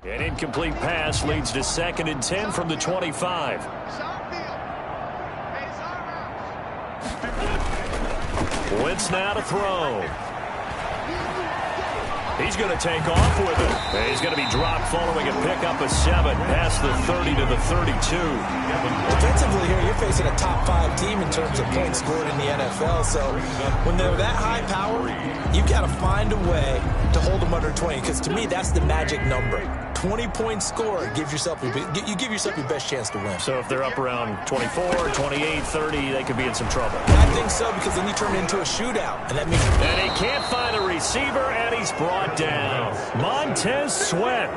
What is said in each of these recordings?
An incomplete pass leads to 2nd and 10 from the 25. Wentz now to throw. He's going to take off with it. And he's going to be dropped following a pickup of 7 past the 30 to the 32. Defensively here, you're facing a top 5 team in terms of points scored in the NFL. So when they're that high power, you've got to find a way to hold them under 20. Because to me, that's the magic number. 20-point score gives yourself your best chance to win. So if they're up around 24, 28, 30, they could be in some trouble. I think so, because then you turn it into a shootout. And that means... And he can't find a receiver, and he's brought down. Montez Sweat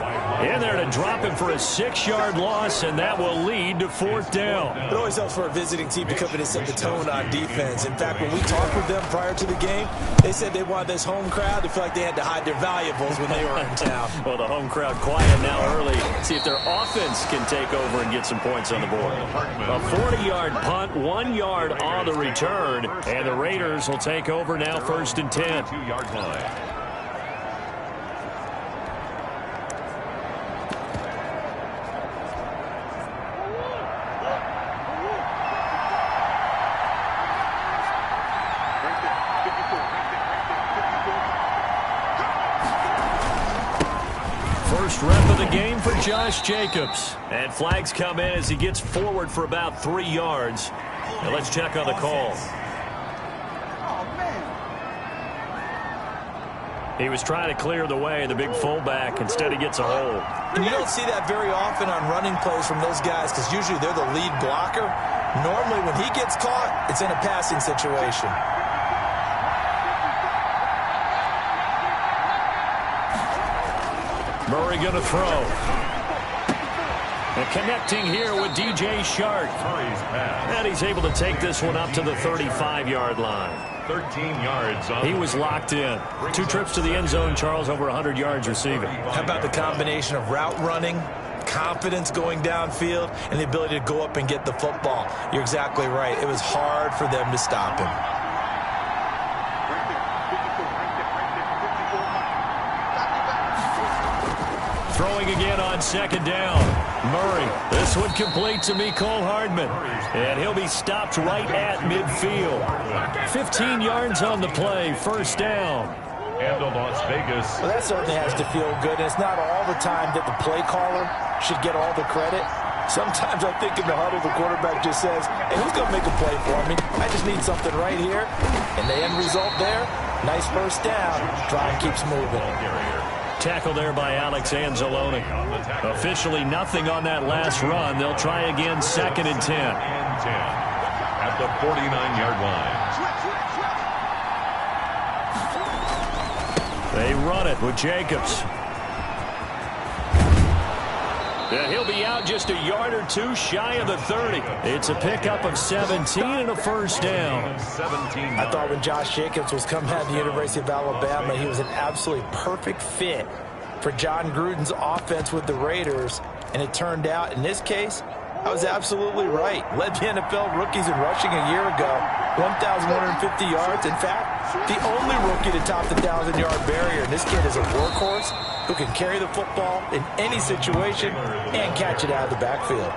in there to drop him for a 6-yard loss, and that will lead to 4th down. It always helps for a visiting team to come in and set the tone on defense. In fact, when we talked with them prior to the game, they said they wanted this home crowd to feel like they had to hide their valuables when they were in town. Well, the home crowd quiet now early. See if their offense can take over and get some points on the board. A 40-yard punt, 1 yard on the return, and the Raiders will take over now 1st and 10. 2-yard line. First rep of the game for Josh Jacobs. And flags come in as he gets forward for about 3 yards. Now let's check on the call. He was trying to clear the way, the big fullback. Instead, he gets a hold. And you don't see that very often on running plays from those guys because usually they're the lead blocker. Normally, when he gets caught, it's in a passing situation. Murray going to throw. And connecting here with DJ Shark. And he's able to take this one up to the 35-yard line. 13 yards. He was locked in. 2 trips to the end zone, Charles, over 100 yards receiving. How about the combination of route running, confidence going downfield, and the ability to go up and get the football? You're exactly right. It was hard for them to stop him. Throwing again on 2nd down. Murray. This one complete to Mecole Hardman. And he'll be stopped right at midfield. 15 yards on the play. 1st down. And the Las Vegas. Well, that certainly has to feel good. And it's not all the time that the play caller should get all the credit. Sometimes I think in the huddle, the quarterback just says, hey, who's going to make a play for me? I just need something right here. And the end result there, nice 1st down. Drive keeps moving. Tackle there by Alex Anzalone. Officially nothing on that last run. They'll try again 2nd and 10. At the 49-yard line. They run it with Jacobs. And he'll be out just a yard or 2 shy of the 30. It's a pickup of 17 and a 1st down. I thought when Josh Jacobs was coming out of the University of Alabama, he was an absolutely perfect fit for John Gruden's offense with the Raiders. And it turned out, in this case, I was absolutely right. Led the NFL rookies in rushing a year ago. 1,150 yards. In fact, the only rookie to top the 1,000-yard barrier. And this kid is a workhorse who can carry the football in any situation and catch it out of the backfield.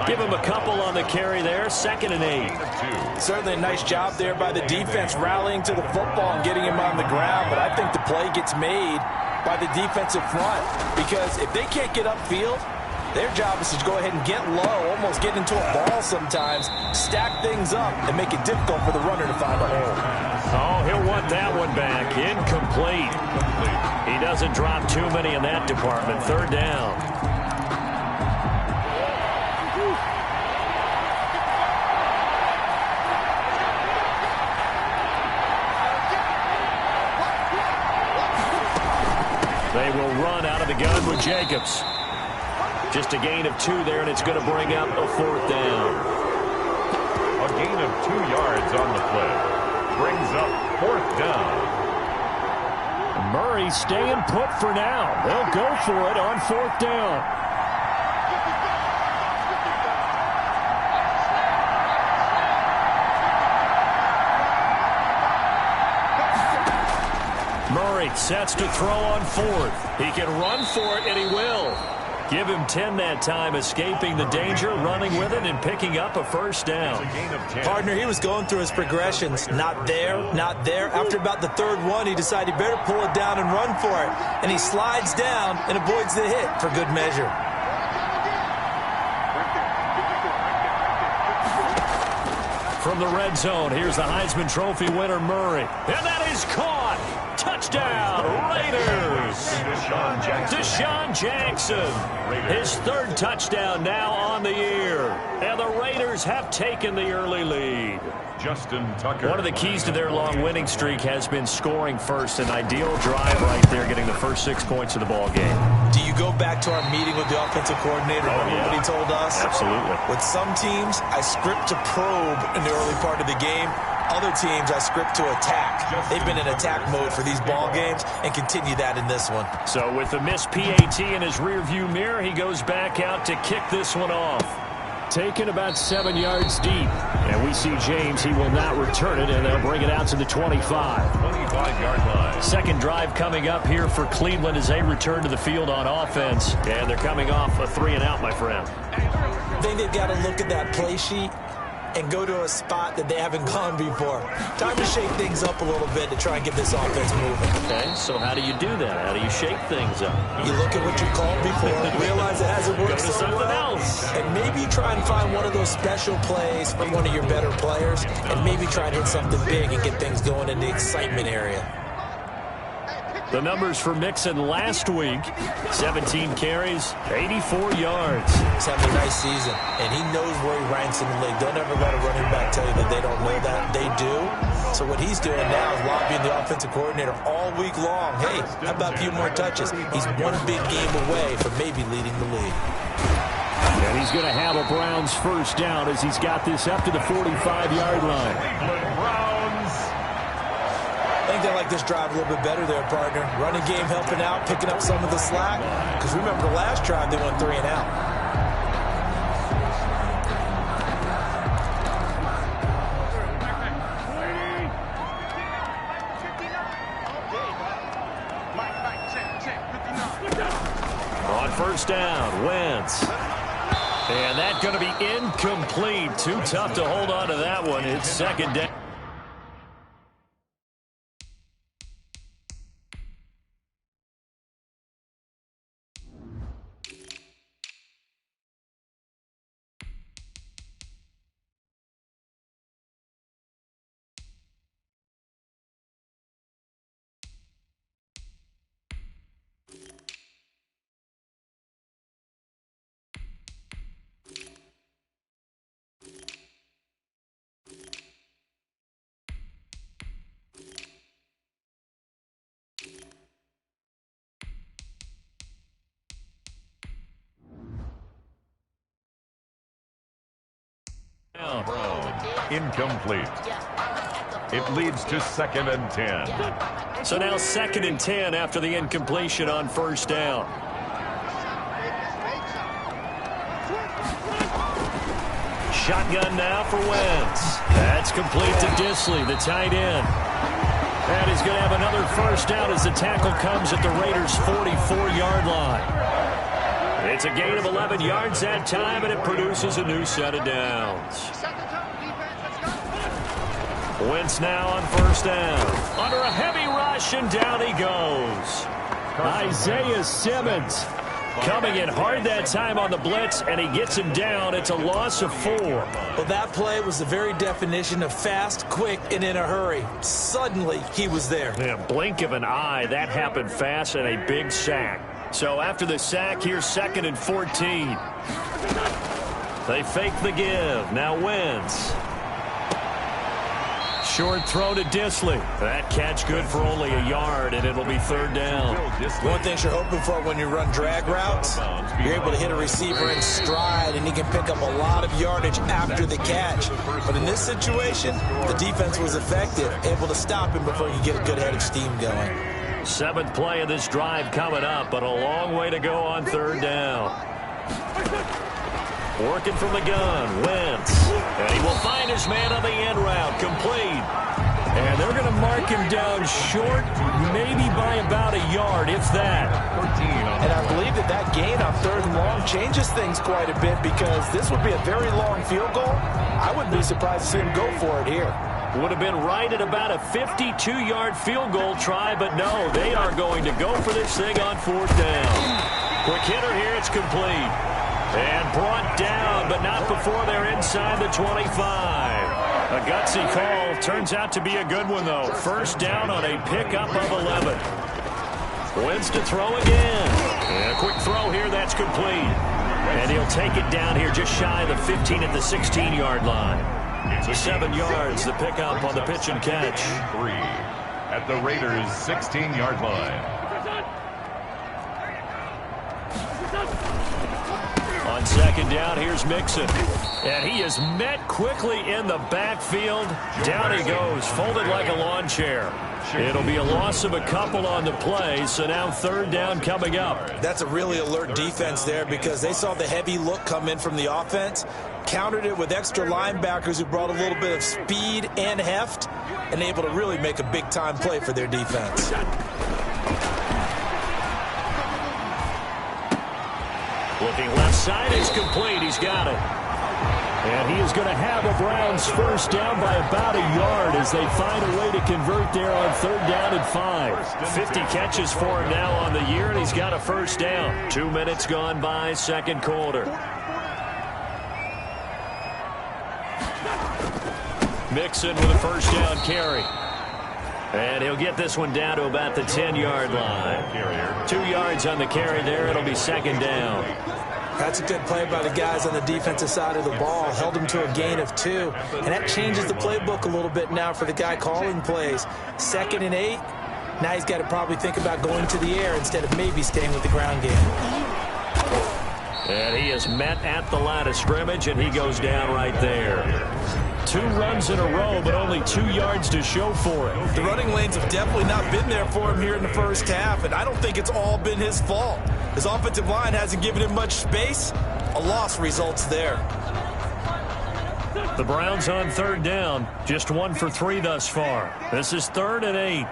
Give him a couple on the carry there. 2nd and 8. Certainly a nice job there by the defense rallying to the football and getting him on the ground. But I think the play gets made by the defensive front because if they can't get upfield, their job is to go ahead and get low, almost get into a ball sometimes, stack things up, and make it difficult for the runner to find a hole. Oh, he'll want that one back. Incomplete. He doesn't drop too many in that department. 3rd down. They will run out of the gun with Jacobs. Just a gain of 2 there, and it's going to bring up a 4th down. A gain of 2 yards on the play. Brings up 4th down. Murray staying put for now. They'll go for it on 4th down. Murray Murray sets to throw on fourth. He can run for it, and he will. Give him 10 that time, escaping the danger, running with it, and picking up a first down. Partner, he was going through his progressions. Not there, not there. After about the third one, he decided he better pull it down and run for it. And he slides down and avoids the hit for good measure. From the red zone, here's the Heisman Trophy winner, Murray. And that is caught. Touchdown, Raiders. Deshaun Jackson. His third touchdown now on the year. And the Raiders have taken the early lead. Justin Tucker. One of the keys to their long winning streak has been scoring first. An ideal drive right there, getting the first 6 points of the ball game. Do you go back to our meeting with the offensive coordinator? Remember what he told us? Absolutely. With some teams, I script to probe in the early part of the game. Other teams, I script to attack. They've been in attack mode for these ball games and continue that in this one. So with the missed PAT in his rearview mirror, he goes back out to kick this one off. Taken about 7 yards deep. And we see James. He will not return it, and they'll bring it out to the 25. 25-yard line. Second drive coming up here for Cleveland as they return to the field on offense. And they're coming off a 3-and-out, my friend. I think they've got to look at that play sheet and go to a spot that they haven't gone before. Time to shake things up a little bit to try and get this offense moving. Okay, so how do you do that? How do you shake things up? You look at what you called before, realize it hasn't worked Go to so something well, else. and maybe try and find one of those special plays from one of your better players, and maybe try and hit something big and get things going in the excitement area. The numbers for Mixon last week, 17 carries, 84 yards. He's having a nice season, and he knows where he ranks in the league. Don't ever let a running back tell you that they don't know that. They do. So what he's doing now is lobbying the offensive coordinator all week long. Hey, how about a few more touches? He's one big game away from maybe leading the league. And he's going to have a Browns first down as he's got this up to the 45-yard line. I think they like this drive a little bit better there, partner. Running game helping out, picking up some of the slack. Because remember the last drive, they went 3-and-out. On first down, Wentz. And that's going to be incomplete. Too tough to hold on to that one. It's second down. Incomplete. It leads to 2nd and 10. So now 2nd and 10 after the incompletion on first down. Shotgun now for Wentz. That's complete to Disley, the tight end. And he's going to have another first down as the tackle comes at the Raiders' 44-yard line. It's a gain of 11 yards that time, and it produces a new set of downs. Wentz now on first down. Under a heavy rush, and down he goes. Isaiah Simmons coming in hard that time on the blitz, and he gets him down. It's a loss of 4. Well, that play was the very definition of fast, quick, and in a hurry. Suddenly, he was there. Yeah, blink of an eye, that happened fast, and a big sack. So after the sack, here's 2nd and 14. They fake the give. Now Wentz. Short throw to Disley. That catch good for only a yard, and it'll be 3rd down. One thing you're hoping for when you run drag routes, you're able to hit a receiver in stride, and he can pick up a lot of yardage after the catch. But in this situation, the defense was effective, able to stop him before you get a good head of steam going. 7th play of this drive coming up, but a long way to go on 3rd down. Working from the gun, Wentz. And he will find his man on the end route, complete. And they're going to mark him down short, maybe by about a yard, if that. And I believe that gain on 3rd and long changes things quite a bit, because this would be a very long field goal. I wouldn't be surprised to see him go for it here. Would have been right at about a 52-yard field goal try, but no, they are going to go for this thing on 4th down. Quick hitter here, it's complete. And brought down, but not before they're inside the 25. A gutsy call. Turns out to be a good one, though. 1st down on a pickup of 11. Wins to throw again. And a quick throw here, that's complete. And he'll take it down here just shy of the 15 at the 16-yard line. 7 yards, the pickup on the pitch and catch. 3 at the Raiders' 16-yard line. On 2nd down, here's Mixon. And he is met quickly in the backfield. Down he goes, folded like a lawn chair. It'll be a loss of a couple on the play, so now 3rd down coming up. That's a really alert defense there, because they saw the heavy look come in from the offense, countered it with extra linebackers who brought a little bit of speed and heft, and able to really make a big-time play for their defense. Looking left side, it's complete. He's got it. And he is going to have a Browns 1st down by about a yard as they find a way to convert there on 3rd down and 5. 50 catches for him now on the year, and he's got a 1st down. 2 minutes gone by, 2nd quarter. Mixon with a 1st down carry. And he'll get this one down to about the 10-yard line. 2 yards on the carry there. It'll be 2nd down. That's a good play by the guys on the defensive side of the ball. Held him to a gain of 2. And that changes the playbook a little bit now for the guy calling plays. 2nd and 8. Now he's got to probably think about going to the air instead of maybe staying with the ground game. And he is met at the line of scrimmage, and he goes down right there. 2 runs in a row, but only 2 yards to show for it. The running lanes have definitely not been there for him here in the 1st half, and I don't think it's all been his fault. His offensive line hasn't given him much space. A loss results there. The Browns on 3rd down, just 1 for 3 thus far. This is 3rd and 8.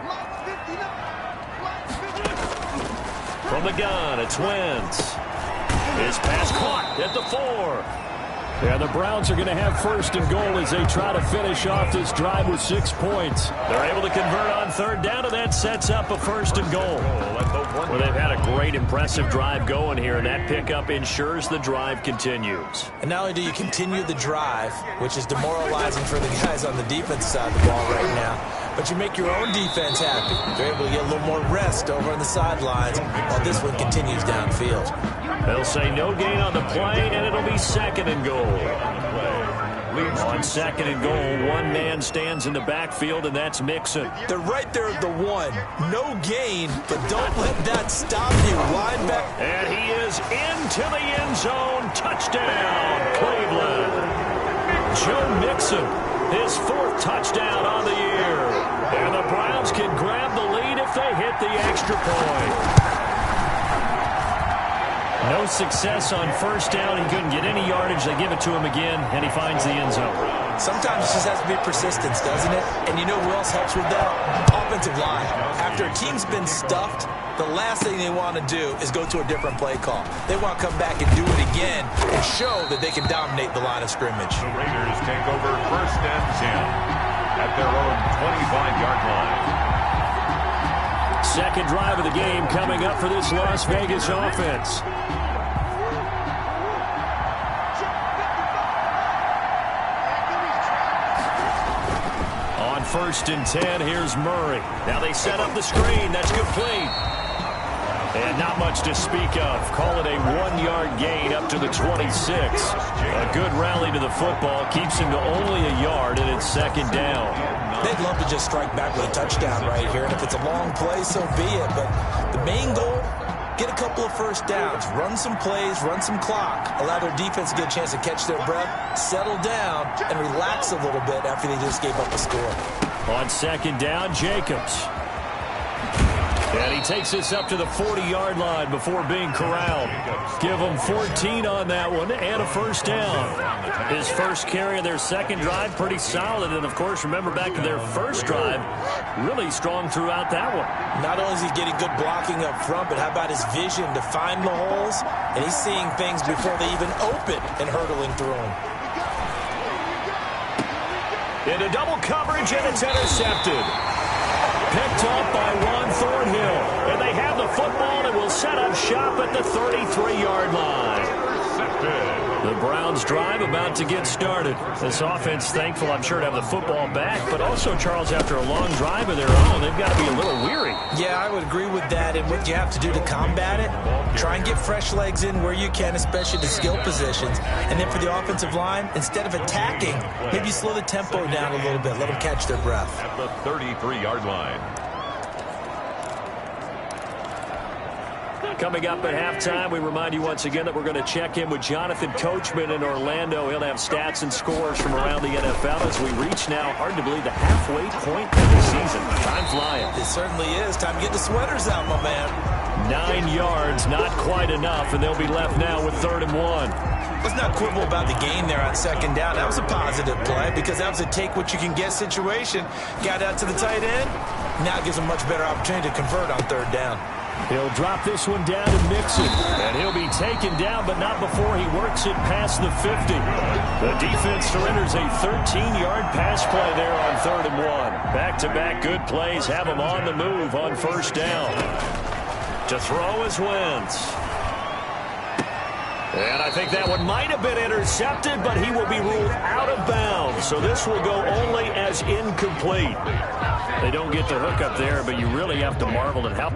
From the gun, it's Wentz. His pass caught at the 4. Yeah, the Browns are going to have 1st and goal as they try to finish off this drive with 6 points. They're able to convert on 3rd down, and that sets up a 1st and goal. Well, they've had a great, impressive drive going here, and that pickup ensures the drive continues. And not only do you continue the drive, which is demoralizing for the guys on the defensive side of the ball right now, but you make your own defense happy. They're able to get a little more rest over on the sidelines while this one continues downfield. They'll say no gain on the play, and it'll be 2nd and goal. On 2nd and goal, 1 man stands in the backfield, and that's Mixon. They're right there at the 1. No gain, but don't let that stop you. Linebacker. And he is into the end zone. Touchdown, Cleveland. Joe Mixon, his 4th touchdown on the year. And the Browns can grab the lead if they hit the extra point. No success on 1st down. He couldn't get any yardage. They give it to him again, and he finds the end zone. Sometimes it just has to be persistence, doesn't it? And you know who else helps with that? Offensive line. After a team's been stuffed, the last thing they want to do is go to a different play call. They want to come back and do it again and show that they can dominate the line of scrimmage. The Raiders take over 1st and 10 at their own 25-yard line. 2nd drive of the game coming up for this Las Vegas offense. On 1st and 10, here's Murray. Now they set up the screen. That's complete. And not much to speak of. Call it a 1-yard gain up to the 26. A good rally to the football. Keeps him to only a yard, and it's 2nd down. They'd love to just strike back with a touchdown right here, and if it's a long play, so be it. But the main goal, get a couple of 1st downs, run some plays, run some clock, allow their defense to get a chance to catch their breath, settle down, and relax a little bit after they just gave up a score. On 2nd down, Jacobs. And he takes this up to the 40-yard line before being corralled. Give him 14 on that one and a first down. His first carry of their second drive, pretty solid. And, of course, remember back to their first drive, really strong throughout that one. Not only is he getting good blocking up front, but how about his vision to find the holes? And he's seeing things before they even open and hurtling through them. Into double coverage, and it's intercepted. Picked up by Juan Thornhill. And they have the football and will set up shop at the 33-yard line. The Browns drive about to get started. This offense thankful, I'm sure, to have the football back. But also, Charles, after a long drive of their own, they've got to be a little weary. Yeah, I would agree with that. And what you have to do to combat it, try and get fresh legs in where you can, especially the skill positions. And then for the offensive line, instead of attacking, maybe slow the tempo down a little bit. Let them catch their breath. At the 33-yard line. Coming up at halftime, we remind you once again that we're going to check in with Jonathan Coachman in Orlando. He'll have stats and scores from around the NFL as we reach now, hard to believe, the halfway point of the season. Time flying. It certainly is. Time to get the sweaters out, my man. 9 yards, not quite enough, and they'll be left now with 3rd and 1. Let's not quibble about the gain there on second down. That was a positive play because that was a take-what-you-can-get situation. Got out to the tight end. Now it gives him a much better opportunity to convert on 3rd down. He'll drop this one down and mix it. And he'll be taken down, but not before he works it past the 50. The defense surrenders a 13-yard pass play there on 3rd and 1. Back-to-back good plays have him on the move on 1st down. To throw is Wentz. And I think that one might have been intercepted, but he will be ruled out of bounds. So this will go only as incomplete. They don't get the hook up there, but you really have to marvel at how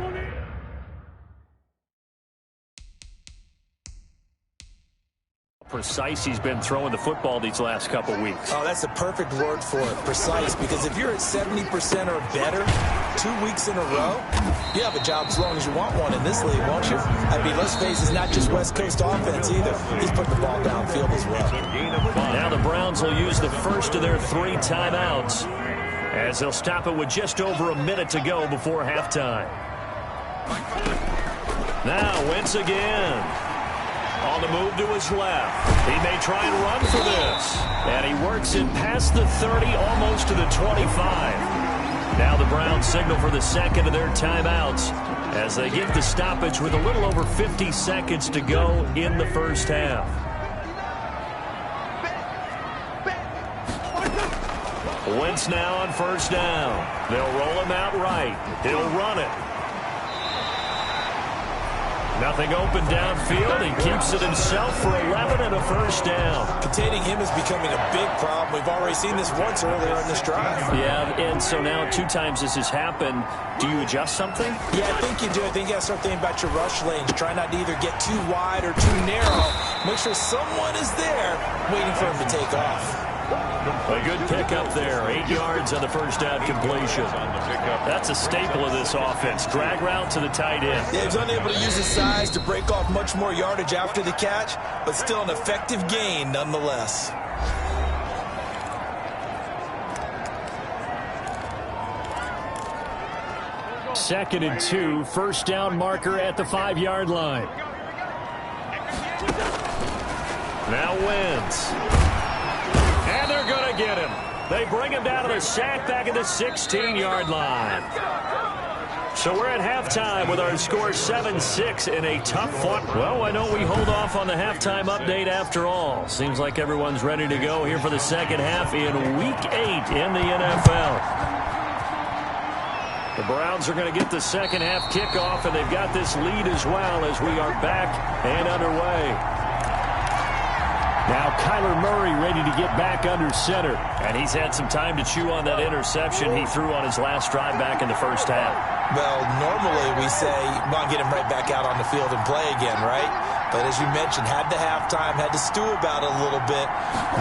precise he's been throwing the football these last couple weeks. Oh, that's a perfect word for it, precise, because if you're at 70% or better 2 weeks in a row, you have a job as long as you want one in this league, won't you? I mean, let's face it, it's not just West Coast offense either. He's putting the ball downfield as well. Now the Browns will use the first of their 3 timeouts as they'll stop it with just over a minute to go before halftime. Now Wentz again. On the move to his left. He may try and run for this. And he works it past the 30, almost to the 25. Now the Browns signal for the second of their timeouts as they get the stoppage with a little over 50 seconds to go in the first half. Wentz now on 1st down. They'll roll him out right. He'll run it. Nothing open downfield. He keeps it himself for 11 and a first down. Containing him is becoming a big problem. We've already seen this once earlier in this drive. Yeah, and so now 2 times this has happened. Do you adjust something? Yeah, I think you do. I think you got to start thinking about your rush lanes. Try not to either get too wide or too narrow. Make sure someone is there waiting for him to take off. A good pickup there. 8 yards on the first down completion. That's a staple of this offense. Drag route to the tight end. Yeah, he's unable to use his size to break off much more yardage after the catch, but still an effective gain nonetheless. Second and 2. First down marker at the 5-yard line. Now Wentz. And they're going to get him. They bring him down to the sack back at the 16-yard line. So we're at halftime with our score 7-6 in a tough fought. Well, why don't we hold off on the halftime update after all? Seems like everyone's ready to go here for the second half in Week 8 in the NFL. The Browns are going to get the second half kickoff, and they've got this lead as well as we are back and underway. Now Kyler Murray ready to get back under center. And he's had some time to chew on that interception he threw on his last drive back in the first half. Well, normally we say, well, get him right back out on the field and play again, right? But as you mentioned, had the halftime, had to stew about it a little bit.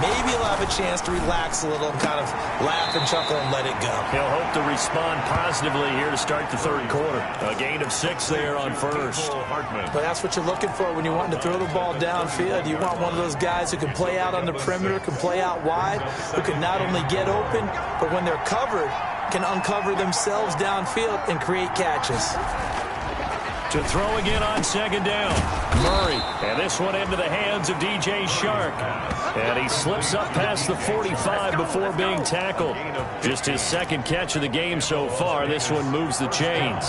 Maybe he'll have a chance to relax a little and kind of laugh and chuckle and let it go. He'll hope to respond positively here to start the third quarter. A gain of 6 there on first. But that's what you're looking for when you want to throw the ball downfield. You want one of those guys who can play out on the perimeter, can play out wide, who can not only get open, but when they're covered, can uncover themselves downfield and create catches. To throw again on second down. Murray. And this one into the hands of DJ Shark. And he slips up past the 45 before being tackled. Just his second catch of the game so far. This one moves the chains.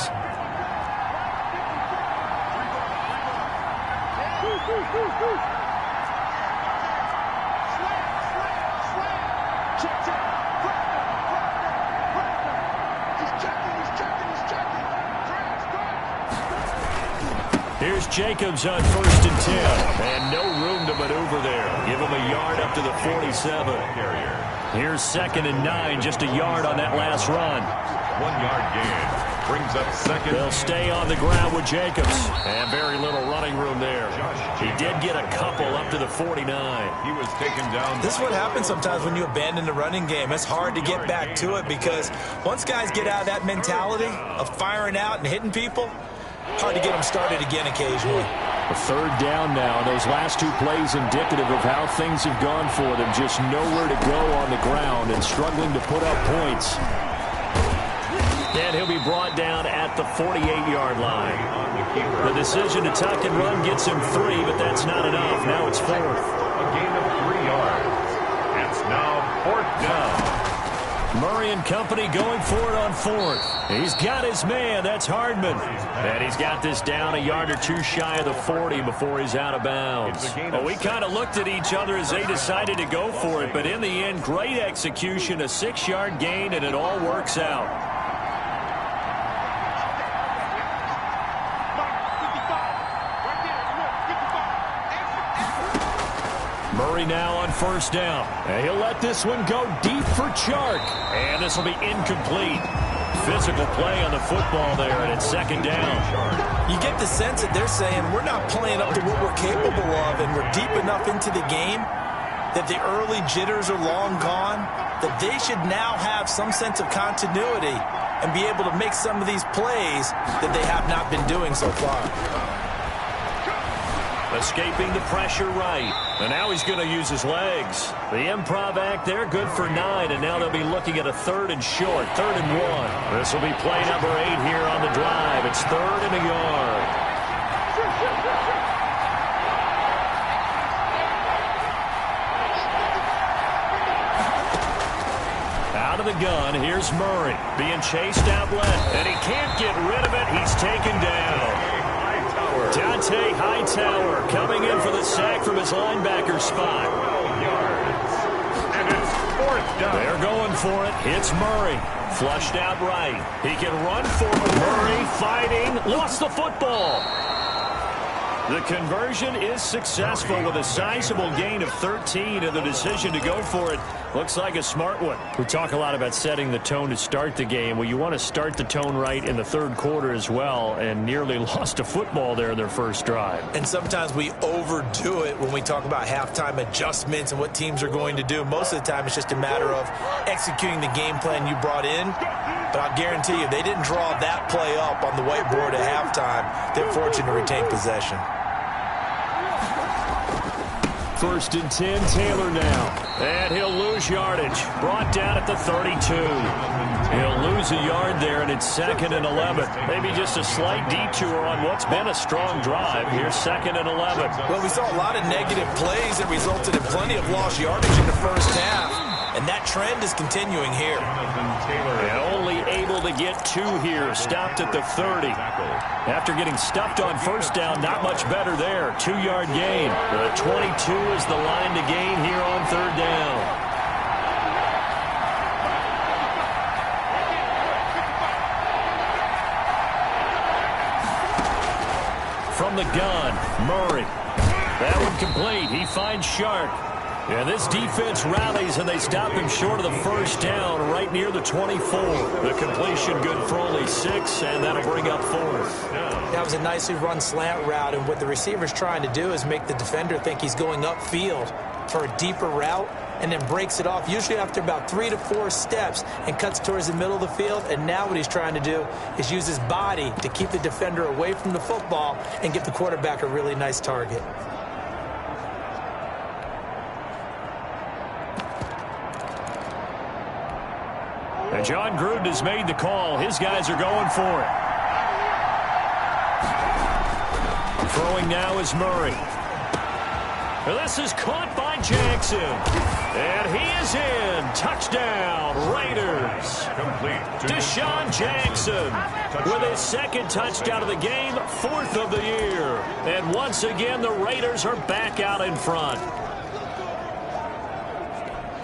Here's Jacobs on 1st and 10. And no room to maneuver there. Give him a yard up to the 47. Here's 2nd and 9. Just a yard on that last run. 1 yard gain. Brings up second. They'll stay on the ground with Jacobs. And very little running room there. He did get a couple up to the 49. He was taken down. This is what happens sometimes when you abandon the running game. It's hard to get back to it because once guys get out of that mentality of firing out and hitting people, hard to get them started again occasionally. A 3rd down now. Those last 2 plays indicative of how things have gone for them. Just nowhere to go on the ground and struggling to put up points. And he'll be brought down at the 48-yard line. The decision to tuck and run gets him 3, but that's not enough. Now it's 4th. A gain of 3 yards. It's now 4th down. Murray and company going for it on 4th. He's got his man. That's Hardman. And he's got this down a yard or 2 shy of the 40 before he's out of bounds. Well, we kind of looked at each other as they decided to go for it. But in the end, great execution, a 6-yard gain, and it all works out. Murray now on 1st down. And he'll let this one go deep for Chark. And this will be incomplete. Physical play on the football there, and it's 2nd down. You get the sense that they're saying we're not playing up to what we're capable of, and we're deep enough into the game that the early jitters are long gone, that they should now have some sense of continuity and be able to make some of these plays that they have not been doing so far. Escaping the pressure right. And now he's going to use his legs. The improv act there, good for 9. And now they'll be looking at a 3rd and short, 3rd and 1. This will be play number 8 here on the drive. It's 3rd and a yard. Out of the gun, here's Murray. Being chased out left. And he can't get rid of it. He's taken down. Dante Hightower coming in for the sack from his linebacker spot. 12 yards. And it's 4th down. They're going for it. It's Murray. Flushed out right. He can run for it. Murray fighting. Lost the football. The conversion is successful with a sizable gain of 13, and the decision to go for it looks like a smart one. We talk a lot about setting the tone to start the game. Well, you want to start the tone right in the 3rd quarter as well, and nearly lost a football there in their first drive. And sometimes we overdo it when we talk about halftime adjustments and what teams are going to do. Most of the time, it's just a matter of executing the game plan you brought in. But I'll guarantee you, if they didn't draw that play up on the whiteboard at halftime, they're fortunate to retain possession. 1st and 10, Taylor now. And he'll lose yardage. Brought down at the 32. He'll lose a yard there, and it's 2nd and 11. Maybe just a slight detour on what's been a strong drive. Here's 2nd and 11. Well, we saw a lot of negative plays that resulted in plenty of lost yardage in the first half. And that trend is continuing here. And only able to get 2 here. Stopped at the 30. After getting stuffed on 1st down, not much better there. 2-yard gain. The 22 is the line to gain here on 3rd down. From the gun, Murray. That one complete. He finds Shark. And this defense rallies, and they stop him short of the 1st down right near the 24. The completion good for only 6, and that'll bring up 4th. That was a nicely run slant route, and what the receiver's trying to do is make the defender think he's going upfield for a deeper route, and then breaks it off, usually after about 3 to 4 steps, and cuts towards the middle of the field. And now what he's trying to do is use his body to keep the defender away from the football and give the quarterback a really nice target. And John Gruden has made the call. His guys are going for it. Throwing now is Murray. This is caught by Jackson. And he is in. Touchdown, Raiders. Complete. Deshaun Jackson with his second touchdown of the game, 4th of the year. And once again, the Raiders are back out in front.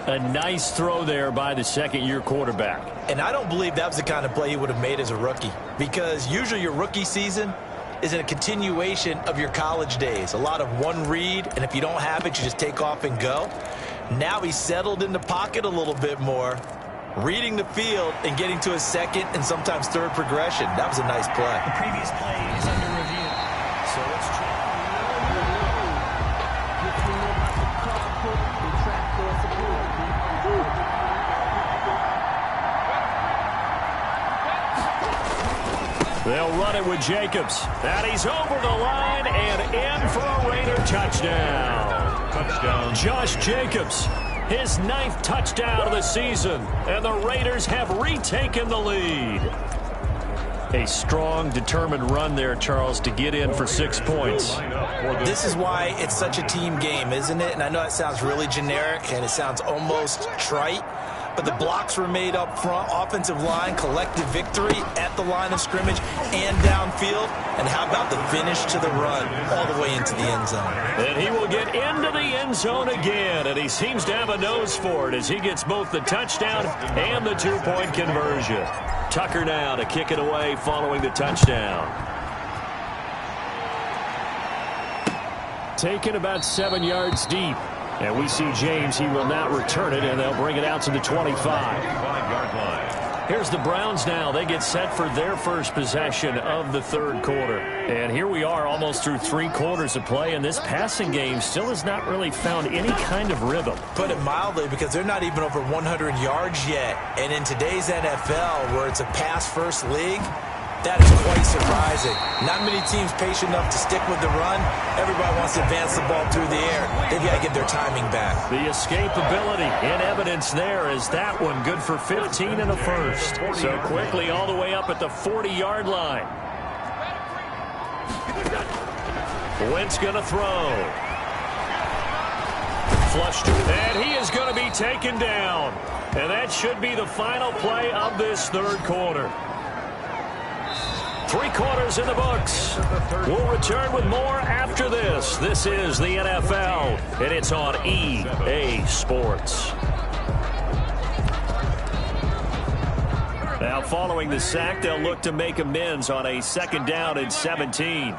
A nice throw there by the second-year quarterback. And I don't believe that was the kind of play he would have made as a rookie, because usually your rookie season is in a continuation of your college days. A lot of one read, and if you don't have it, you just take off and go. Now he's settled in the pocket a little bit more, reading the field and getting to his second and sometimes third progression. That was a nice play. The previous play is under review. So let's try. They'll run it with Jacobs. And he's over the line and in for a Raider touchdown. Touchdown. Josh Jacobs, his 9th touchdown of the season. And the Raiders have retaken the lead. A strong, determined run there, Charles, to get in for 6 points. This is why it's such a team game, isn't it? And I know it sounds really generic and it sounds almost trite, but the blocks were made up front, offensive line, collective victory at the line of scrimmage and downfield. And how about the finish to the run all the way into the end zone? And he will get into the end zone again, and he seems to have a nose for it as he gets both the touchdown and the 2-point conversion. Tucker now to kick it away following the touchdown. Taken about 7 yards deep. And we see James, he will not return it, and they'll bring it out to the 25. 5-yard line. Here's the Browns now. They get set for their first possession of the third quarter. And here we are almost through 3 quarters of play, and this passing game still has not really found any kind of rhythm. Put it mildly, because they're not even over 100 yards yet. And in today's NFL, where it's a pass-first league, that is quite surprising. Not many teams patient enough to stick with the run. Everybody wants to advance the ball through the air. They've got to get their timing back. The escapability in evidence there is that one good for 15 and a first. So quickly all the way up at the 40-yard line. Wentz going to throw. Flushed, and he is going to be taken down. And that should be the final play of this third quarter. 3 quarters in the books. We'll return with more after this. This is the NFL, and it's on EA Sports. Now, following the sack, they'll look to make amends on a 2nd down and 17.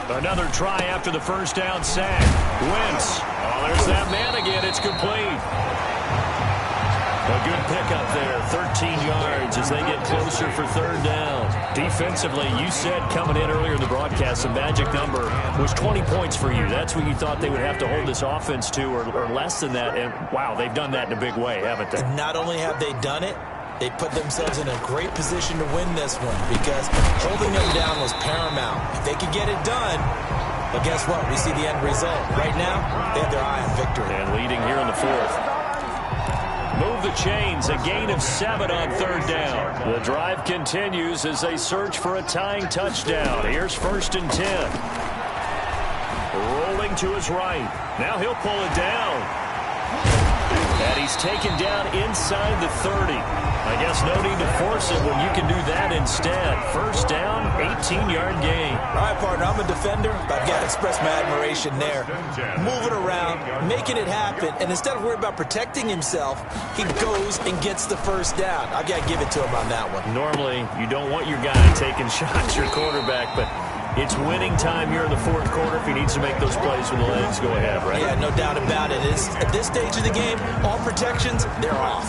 Another try after the first down sack. Wentz. Oh, there's that man again. It's complete. A good pickup there, 13 yards as they get closer for 3rd down. Defensively, you said coming in earlier in the broadcast, the magic number was 20 points for you. That's what you thought they would have to hold this offense to, or less than that. And, wow, they've done that in a big way, haven't they? And not only have they done it, they put themselves in a great position to win this one, because holding them down was paramount. If they could get it done, but guess what? We see the end result. Right now, they have their eye on victory. And leading here in the 4th. Move the chains, a gain of 7 on 3rd down. The drive continues as they search for a tying touchdown. Here's 1st and 10. Rolling to his right. Now he'll pull it down. And he's taken down inside the 30. I guess no need to force it when you can do that instead. 1st down, 18-yard gain. All right, partner, I'm a defender, but I've got to express my admiration there. Moving around, making it happen, and instead of worrying about protecting himself, he goes and gets the 1st down. I've got to give it to him on that one. Normally, you don't want your guy taking shots, your quarterback, but it's winning time here in the 4th quarter. If he needs to make those plays with the legs, go ahead, right? Yeah, no doubt about it. At this stage of the game, all protections, they're off.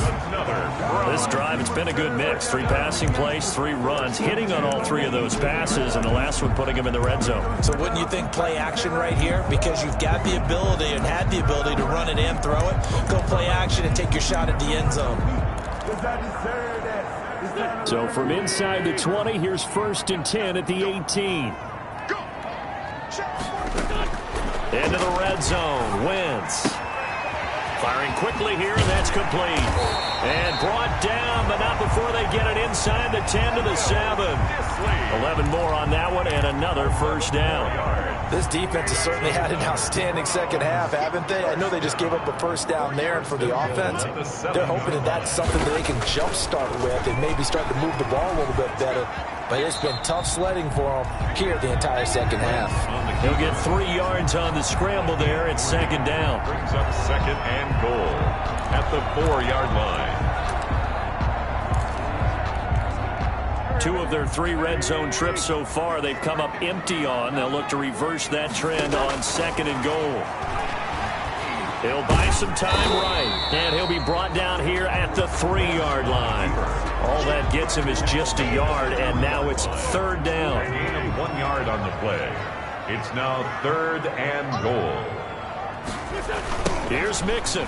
This drive, it's been a good mix. 3 passing plays, 3 runs, hitting on all 3 of those passes, and the last one putting him in the red zone. So wouldn't you think play action right here? Because you've got the ability and had the ability to run it and throw it. Go play action and take your shot at the end zone. So from inside the 20, here's 1st and 10 at the 18. Into the red zone. Wentz Firing quickly here, and that's complete. And brought down, but not before they get it inside the 10 to the 7. 11 more on that one, and another first down. This defense has certainly had an outstanding second half, haven't they? I know they just gave up a first down there, and for the offense, they're hoping that that's something that they can jumpstart with and maybe start to move the ball a little bit better. But it's been tough sledding for them here the entire second half. He'll get 3 yards on the scramble there. It's second down. Brings up second and goal at the 4-yard line. 2 of their 3 red zone trips so far, they've come up empty on. They'll look to reverse that trend on second and goal. He'll buy some time right, and he'll be brought down here at the 3-yard line. All that gets him is just a yard, and now it's third down. A gain of 1 yard on the play. It's now third and goal. Here's Mixon.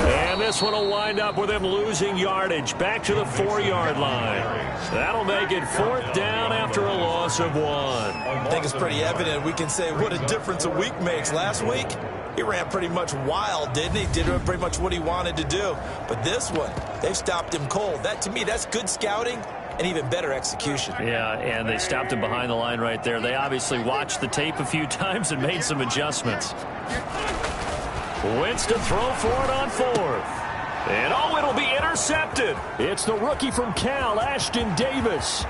And this one will wind up with him losing yardage back to the 4-yard line. That'll make it fourth down after a loss of 1. I think it's pretty evident. We can say what a difference a week makes. Last week, he ran pretty much wild, didn't he? Did pretty much what he wanted to do. But this one, they've stopped him cold. That, to me, that's good scouting and even better execution. Yeah, and they stopped him behind the line right there. They obviously watched the tape a few times and made some adjustments. Wentz to throw for it on fourth. And, oh, it'll be intercepted. It's the rookie from Cal, Ashton Davis.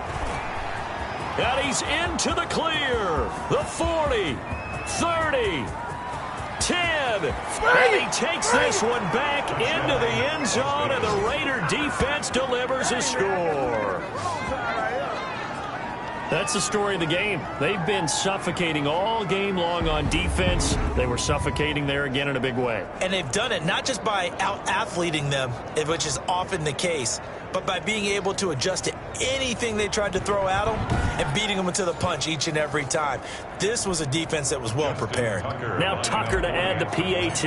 And he's into the clear. The 40, 30, 10. And he takes this one back into the end zone, and the Raider defense delivers a score. That's the story of the game. They've been suffocating all game long on defense. They were suffocating there again in a big way. And they've done it not just by out-athleting them, which is often the case, but by being able to adjust to anything they tried to throw at them and beating them to the punch each and every time. This was a defense that was well prepared. Now Tucker to add the PAT.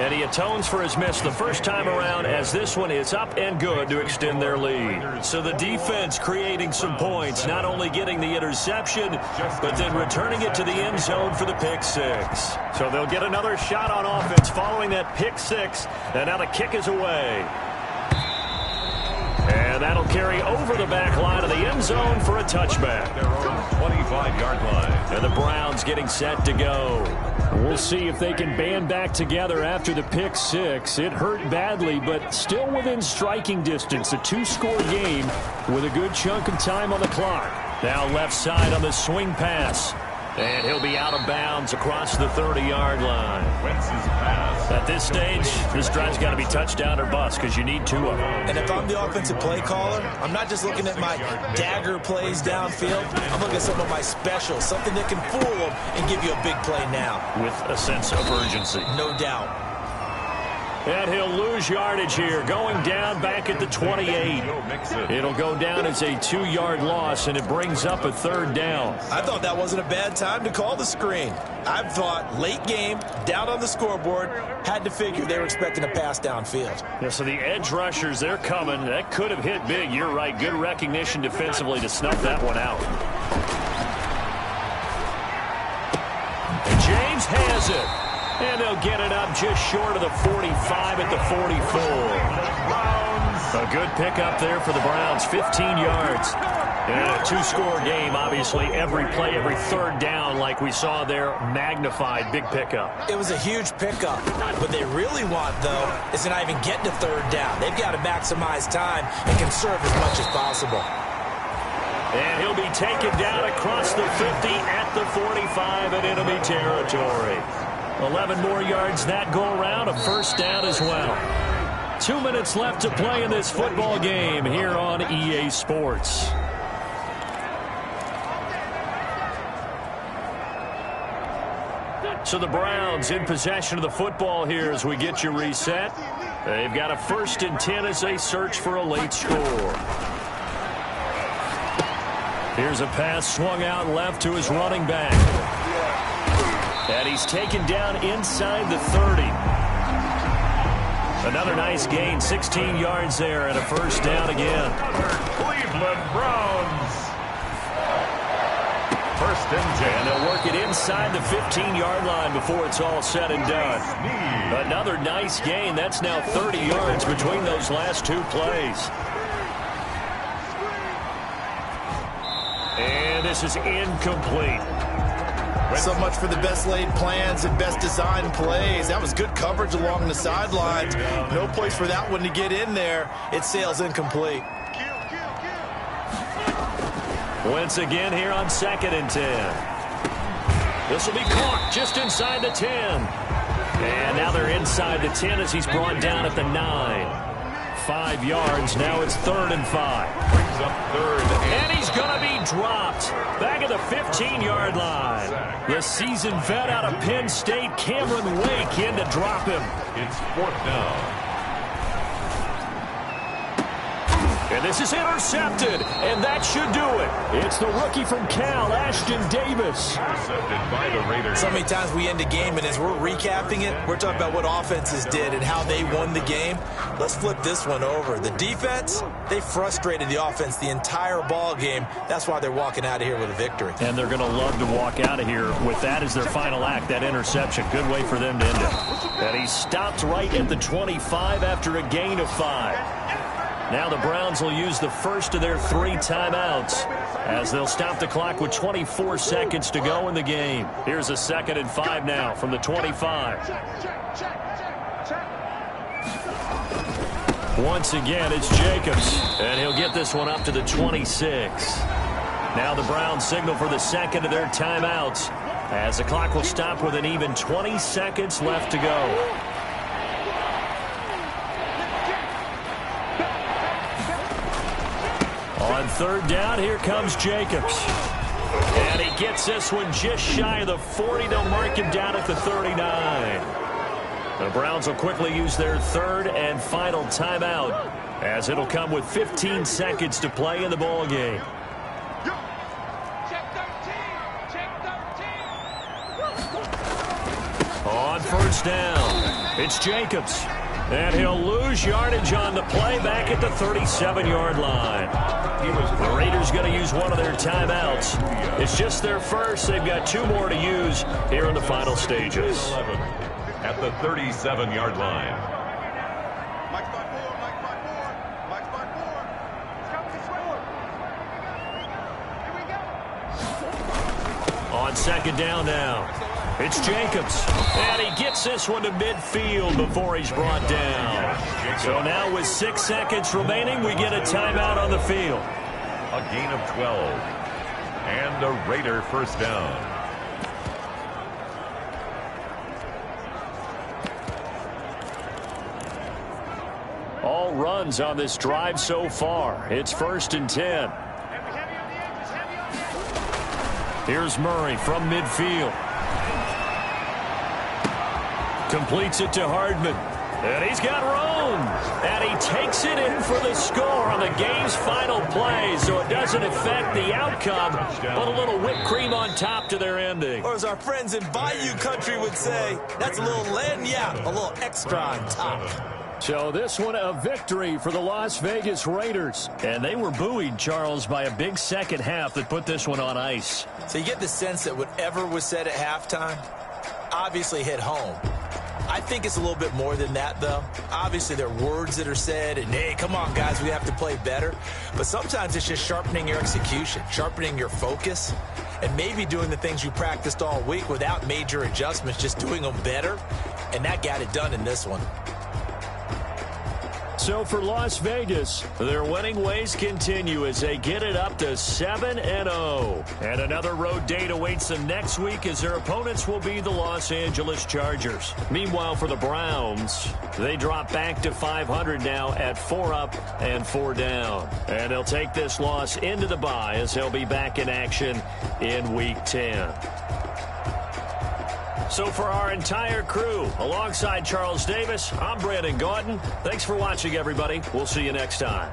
And he atones for his miss the first time around, as this one is up and good to extend their lead. So the defense creating some points, not only getting the interception, but then returning it to the end zone for the pick six. So they'll get another shot on offense following that pick six, and now the kick is away. And that'll carry over the back line of the end zone for a touchback. Their own 25-yard line. And the Browns getting set to go. We'll see if they can band back together after the pick six. It hurt badly, but still within striking distance. A 2-score game with a good chunk of time on the clock. Now left side on the swing pass. And he'll be out of bounds across the 30-yard line. Wentz's pass. At this stage, this drive's got to be touchdown or bust because you need 2 of them. And if I'm the offensive play caller, I'm not just looking at my dagger plays downfield. I'm looking at some of my specials, something that can fool them and give you a big play now. With a sense of urgency. No doubt. And he'll lose yardage here, going down back at the 28. It'll go down as a 2-yard loss, and it brings up a third down. I thought that wasn't a bad time to call the screen. I thought late game, down on the scoreboard, had to figure they were expecting a pass downfield. Yeah, so the edge rushers, they're coming. That could have hit big. You're right. Good recognition defensively to snuff that one out. And James has it. And they'll get it up just short of the 45 at the 44. A good pickup there for the Browns, 15 yards. And a 2-score game, obviously, every play, every third down, like we saw there, magnified, big pickup. It was a huge pickup. What they really want, though, is to not even get to third down. They've got to maximize time and conserve as much as possible. And he'll be taken down across the 50 at the 45 in enemy territory. 11 more yards that go around, a first down as well. 2 minutes left to play in this football game here on EA Sports. So the Browns in possession of the football here as we get you reset. They've got a 1st and 10 as they search for a late score. Here's a pass swung out left to his running back. And he's taken down inside the 30. Another nice gain, 16 yards there, and a first down again. Cleveland Browns. First and 10. And they'll work it inside the 15-yard line before it's all said and done. Another nice gain. That's now 30 yards between those last two plays. And this is incomplete. So much for the best laid plans and best designed plays. That was good coverage along the sidelines. No place for that one to get in there. It sails incomplete. Once again here on 2nd and 10. This will be caught just inside the 10. And now they're inside the 10 as he's brought down at the 9. 5 yards. Now it's 3rd and 5. Brings up 3rd. And he's going to be dropped. Back at the 15-yard line. The seasoned vet out of Penn State, Cameron Wake, in to drop him. It's 4th down. And this is intercepted, and that should do it. It's the rookie from Cal, Ashton Davis. Intercepted by the Raiders. So many times we end a game, and as we're recapping it, we're talking about what offenses did and how they won the game. Let's flip this one over. The defense, they frustrated the offense the entire ball game. That's why they're walking out of here with a victory. And they're going to love to walk out of here with that as their final act, that interception. Good way for them to end it. And he stopped right at the 25 after a gain of 5. Now the Browns will use the first of their 3 timeouts as they'll stop the clock with 24 seconds to go in the game. Here's a 2nd and 5 now from the 25. Once again, it's Jacobs, and he'll get this one up to the 26. Now the Browns signal for the 2nd of their timeouts as the clock will stop with an even 20 seconds left to go. On 3rd down, here comes Jacobs. And he gets this one just shy of the 40. They'll mark him down at the 39. The Browns will quickly use their 3rd and final timeout as it'll come with 15 seconds to play in the ball game. On 1st down, it's Jacobs. And he'll lose yardage on the play back at the 37-yard line. The Raiders going to use one of their timeouts. It's just their first. They've got 2 more to use here in the final stages. At the 37-yard line. On 2nd down now, it's Jacobs. And he gets this one to midfield before he's brought down. So now with 6 seconds remaining, we get a timeout on the field. A gain of 12. And a Raider first down. All runs on this drive so far. It's 1st and 10. Here's Murray from midfield. Completes it to Hardman. And he's got room. And he takes it in for the score on the game's final play. So it doesn't affect the outcome, but a little whipped cream on top to their ending. Or as our friends in Bayou Country would say, that's a little lagniappe, a little extra on top. So this one a victory for the Las Vegas Raiders. And they were buoyed, Charles, by a big second half that put this one on ice. So you get the sense that whatever was said at halftime obviously hit home. I think it's a little bit more than that, though. Obviously, there are words that are said, and, hey, come on, guys, we have to play better. But sometimes it's just sharpening your execution, sharpening your focus, and maybe doing the things you practiced all week without major adjustments, just doing them better. And that got it done in this one. So for Las Vegas, their winning ways continue as they get it up to 7-0. And another road date awaits them next week as their opponents will be the Los Angeles Chargers. Meanwhile, for the Browns, they drop back to 500 now at 4 up and 4 down. And they'll take this loss into the bye as they'll be back in action in Week 10. So for our entire crew, alongside Charles Davis, I'm Brandon Gaudin. Thanks for watching, everybody. We'll see you next time.